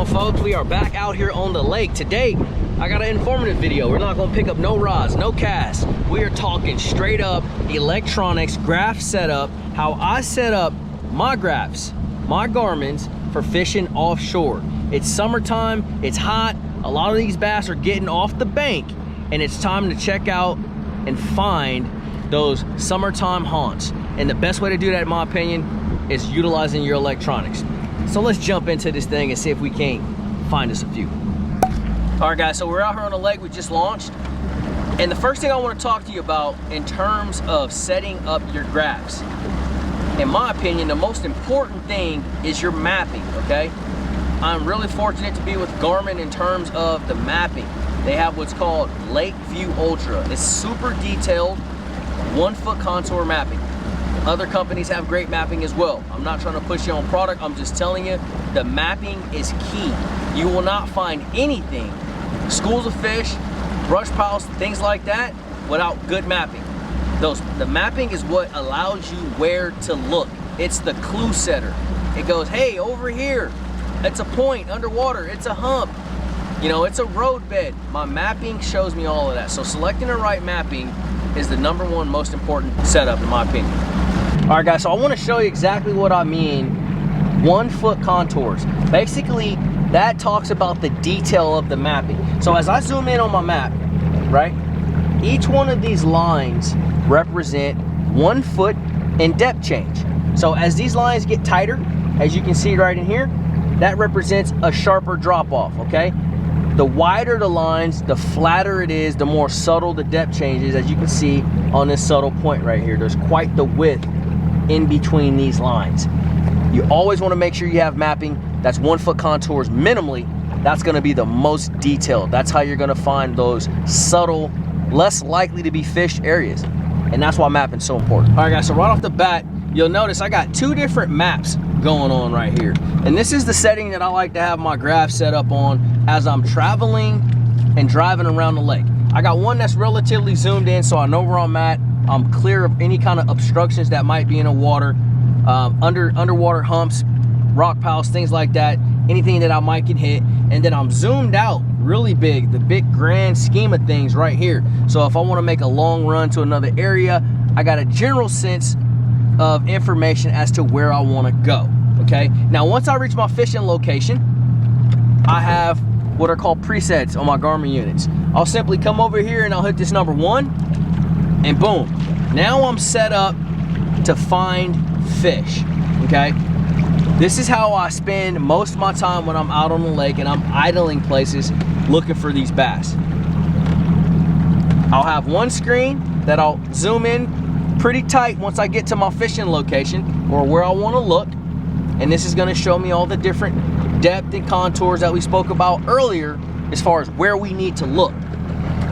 folks, we are back out here on the lake. Today I got an informative video. We're not going to pick up no rods, no casts. We are talking straight up electronics, graph setup, how I set up my graphs, my Garmin's for fishing offshore. It's summertime, it's hot, a lot of these bass are getting off the bank, and it's time to check out and find those summertime haunts. And the best way to do that, in my opinion, is utilizing your electronics. So let's jump into this thing and see if we can't find us a few. All right guys, so we're out here on the lake. We just launched. And the first thing I want to talk to you about in terms of setting up your graphs, in my opinion, the most important thing is your mapping, okay? I'm really fortunate to be with Garmin in terms of the mapping. They have what's called Lake View Ultra. It's super detailed, 1 foot contour mapping. Other companies have great mapping as well. I'm not trying to push you on product, I'm just telling you, the mapping is key. You will not find anything, schools of fish, brush piles, things like that, without good mapping. The mapping is what allows you where to look. It's the clue setter. It goes, hey, over here, it's a point underwater, it's a hump, you know, it's a road bed. My mapping shows me all of that. So selecting the right mapping is the #1 most important setup in my opinion. All right guys, so I want to show you exactly what I mean. 1 foot contours. Basically, that talks about the detail of the mapping. So as I zoom in on my map, right, each one of these lines represent 1 foot in depth change. So as these lines get tighter, as you can see right in here, that represents a sharper drop off, okay? The wider the lines, the flatter it is, the more subtle the depth changes, as you can see on this subtle point right here. There's quite the width in between these lines. You always want to make sure you have mapping that's 1 foot contours minimally. That's going to be the most detailed. That's how you're going to find those subtle, less likely to be fished areas. And that's why mapping is so important. All right guys, so right off the bat, you'll notice I got 2 different maps going on right here. And this is the setting that I like to have my graph set up on as I'm traveling and driving around the lake. I got one that's relatively zoomed in so I know where I'm at. I'm clear of any kind of obstructions that might be in the water, underwater humps, rock piles, things like that, anything that I might get hit. And then I'm zoomed out really big, the big grand scheme of things right here. So if I want to make a long run to another area, I got a general sense of information as to where I want to go, okay? Now, once I reach my fishing location, I have what are called presets on my Garmin units. I'll simply come over here and I'll hit this #1, and boom. Now I'm set up to find fish, okay? This is how I spend most of my time when I'm out on the lake and I'm idling places looking for these bass. I'll have one screen that I'll zoom in pretty tight once I get to my fishing location or where I want to look, and this is going to show me all the different depth and contours that we spoke about earlier as far as where we need to look.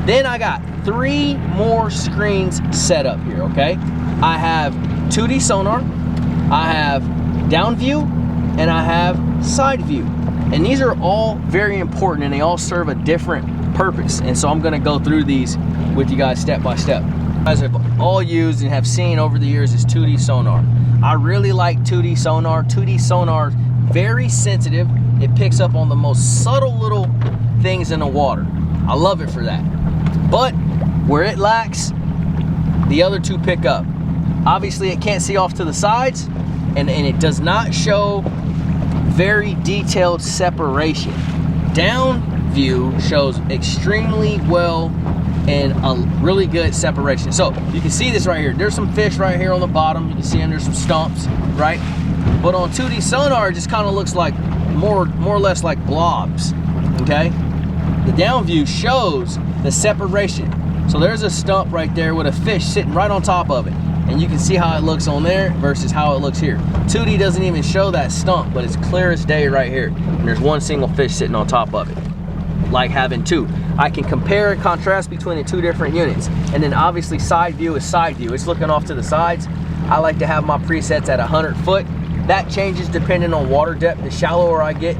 Then I got 3 more screens set up here, okay? I have 2D sonar, I have down view, and I have side view. And these are all very important and they all serve a different purpose. And so I'm gonna go through these with you guys step by step. As I've all used and have seen over the years is 2D sonar. I really like 2D sonar. 2D sonar is very sensitive. It picks up on the most subtle little things in the water. I love it for that. But where it lacks, the other 2 pick up. Obviously it can't see off to the sides, and it does not show very detailed separation. Down view shows extremely well and a really good separation. So you can see this right here. There's some fish right here on the bottom. You can see there's some stumps, right? But on 2D sonar, it just kind of looks like more or less like blobs, okay? The down view shows the separation. So there's a stump right there with a fish sitting right on top of it. And you can see how it looks on there versus how it looks here. 2D doesn't even show that stump, but it's clear as day right here. And there's one single fish sitting on top of it, like having 2. I can compare and contrast between the 2 different units. And then obviously side view is side view. It's looking off to the sides. I like to have my presets at 100 foot. That changes depending on water depth. The shallower I get,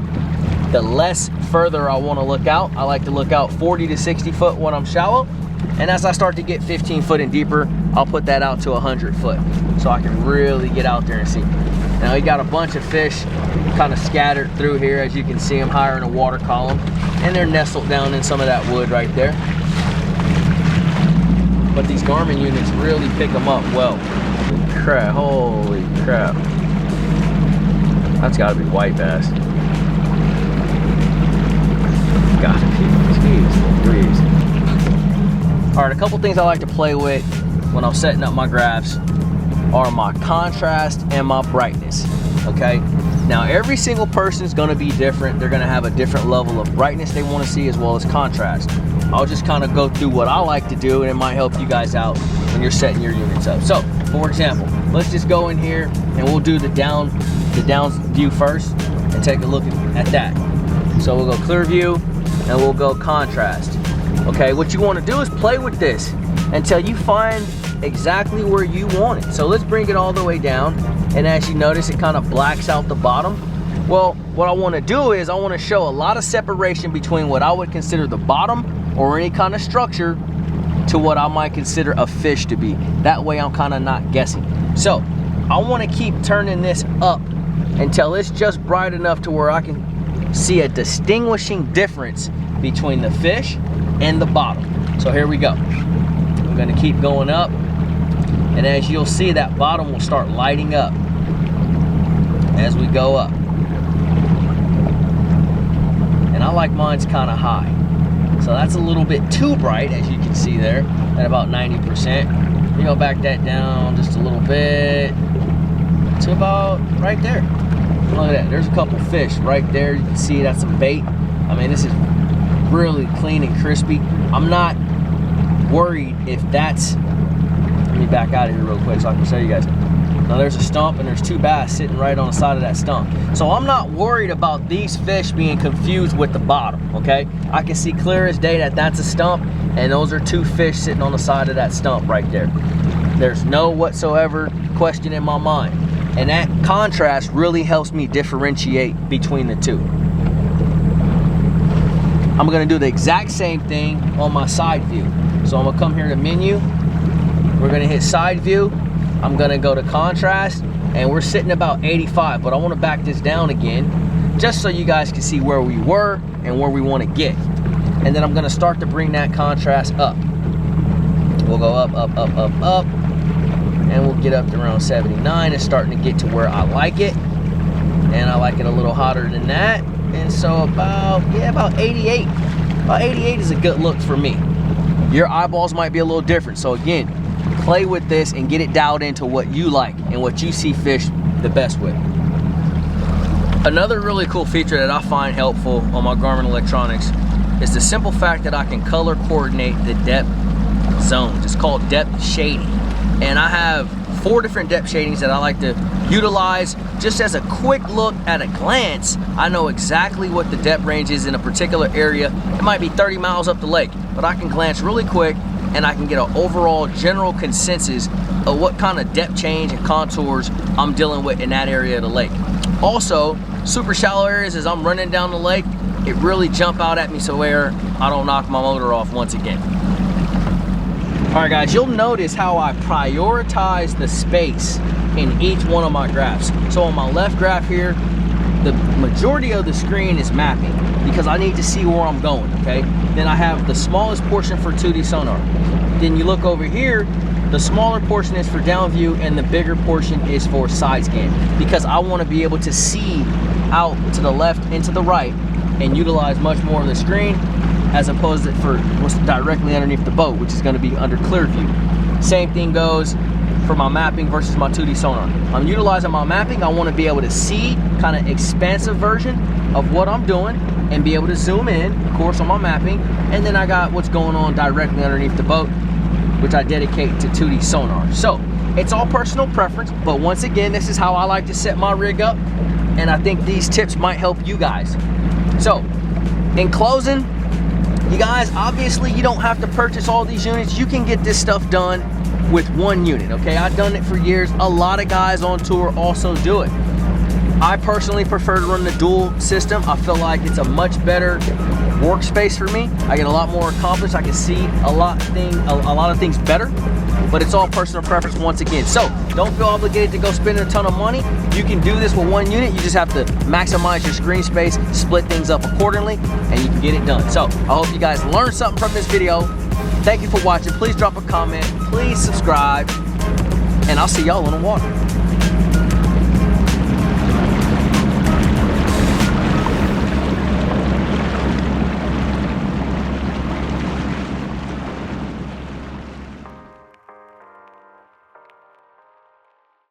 the less further I want to look out. I like to look out 40 to 60 foot when I'm shallow. And as I start to get 15 foot and deeper, I'll put that out to 100 foot so I can really get out there and see. Now we got a bunch of fish kind of scattered through here, as you can see them higher in a water column, and they're nestled down in some of that wood right there. But these Garmin units really pick them up well. Crap, holy crap. That's gotta be white bass. Gotta be, jeez, please. All right, a couple things I like to play with when I'm setting up my graphs are my contrast and my brightness, okay? Now, every single person is gonna be different. They're gonna have a different level of brightness they wanna see as well as contrast. I'll just kind of go through what I like to do, and it might help you guys out when you're setting your units up. So, for example, let's just go in here and we'll do the down view first and take a look at that. So we'll go clear view and we'll go contrast. Okay, what you want to do is play with this until you find exactly where you want it. So let's bring it all the way down, and as you notice, it kind of blacks out the bottom. Well, what I want to do is I want to show a lot of separation between what I would consider the bottom or any kind of structure to what I might consider a fish to be. That way I'm kind of not guessing. So I want to keep turning this up until it's just bright enough to where I can see a distinguishing difference between the fish and the bottom. So here we go. I'm going to keep going up, and as you'll see, that bottom will start lighting up as we go up. And I like mine's kind of high. So that's a little bit too bright, as you can see there, at about 90%. You go back that down just a little bit to about right there. Look at that, there's a couple fish right there. You can see that's some bait. I mean, this is really clean and crispy. I'm not worried if that's, let me back out of here real quick so I can show you guys. Now there's a stump and there's two bass sitting right on the side of that stump. So I'm not worried about these fish being confused with the bottom, okay? I can see clear as day that that's a stump, and those are two fish sitting on the side of that stump right there. There's no whatsoever question in my mind. And that contrast really helps me differentiate between the two. I'm gonna do the exact same thing on my side view. So I'm gonna come here to menu. We're gonna hit side view. I'm gonna go to contrast, and we're sitting about 85, but I wanna back this down again just so you guys can see where we were and where we wanna get. And then I'm gonna start to bring that contrast up. We'll go up, up, up, up, up, and we'll get up to around 79. It's starting to get to where I like it, and I like it a little hotter than that. And so about 88. About 88 is a good look for me. Your eyeballs might be a little different. So again, play with this and get it dialed into what you like and what you see fish the best with. Another really cool feature that I find helpful on my Garmin electronics is the simple fact that I can color coordinate the depth zones. It's called depth shading. And I have 4 different depth shadings that I like to utilize. Just as a quick look at a glance, I know exactly what the depth range is in a particular area. It might be 30 miles up the lake, but I can glance really quick and I can get an overall general consensus of what kind of depth change and contours I'm dealing with in that area of the lake. Also, super shallow areas, as I'm running down the lake, it really jump out at me so where I don't knock my motor off once again. All right guys, you'll notice how I prioritize the space in each one of my graphs. So on my left graph here, the majority of the screen is mapping because I need to see where I'm going, okay? Then I have the smallest portion for 2D sonar. Then you look over here, the smaller portion is for down view and the bigger portion is for side scan, because I want to be able to see out to the left and to the right and utilize much more of the screen as opposed to for what's directly underneath the boat, which is going to be under clear view. Same thing goes for my mapping versus my 2D sonar. I'm utilizing my mapping. I want to be able to see kind of expansive version of what I'm doing and be able to zoom in, of course, on my mapping. And then I got what's going on directly underneath the boat, which I dedicate to 2D sonar. So it's all personal preference, but once again, this is how I like to set my rig up, and I think these tips might help you guys. So in closing, you guys, obviously you don't have to purchase all these units. You can get this stuff done with one unit, okay? I've done it for years. A lot of guys on tour also do it. I personally prefer to run the dual system. I feel like it's a much better workspace for me. I get a lot more accomplished. I can see a lot of things better. but it's all personal preference once again. So don't feel obligated to go spend a ton of money. You can do this with one unit. You just have to maximize your screen space, split things up accordingly, and you can get it done. So I hope you guys learned something from this video. Thank you for watching. Please drop a comment, please subscribe, and I'll see y'all on the water.